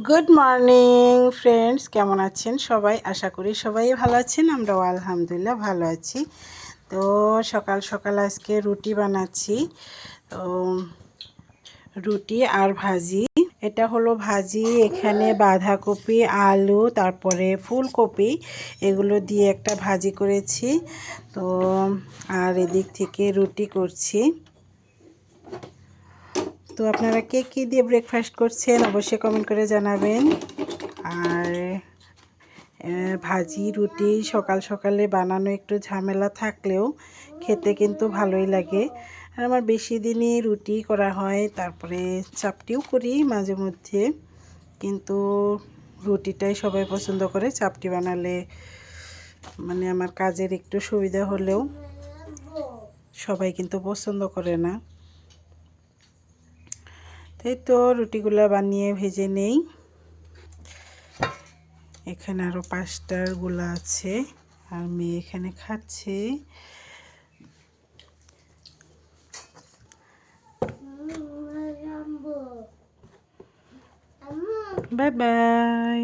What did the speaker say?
Good morning friends, কেমন আছেন সবাই? আশা করি সবাই ভালো আছেন। আমরাও আলহামদুলিল্লাহ ভালো আছি। তো সকাল সকাল আজকে রুটি বানাচ্ছি। তো রুটি আর ভাজি, এটা হলো ভাজি। এখানে বাঁধাকপি, আলু, তারপরে ফুলকপি, এগুলো দিয়ে একটা ভাজি করেছি। তো আর এদিক থেকে রুটি করছি। তো আপনারা কে কী দিয়ে ব্রেকফাস্ট করছেন অবশ্যই কমেন্ট করে জানাবেন। আর ভাজি রুটি সকাল সকালে বানানো একটু ঝামেলা থাকলেও খেতে কিন্তু ভালোই লাগে। আর আমার বেশি দিনই রুটি করা হয়, তারপরে চাপটিও করি মাঝে মধ্যে, কিন্তু রুটিটাই সবাই পছন্দ করে। চাপটি বানালে মানে আমার কাজের একটু সুবিধা হলেও সবাই কিন্তু পছন্দ করে না। তাই তো রুটিগুলো বানিয়ে ভেজে নেই। এখানে আরও 5টার গুলা আছে আর মেয়ে এখানে খাচ্ছে। Bye bye.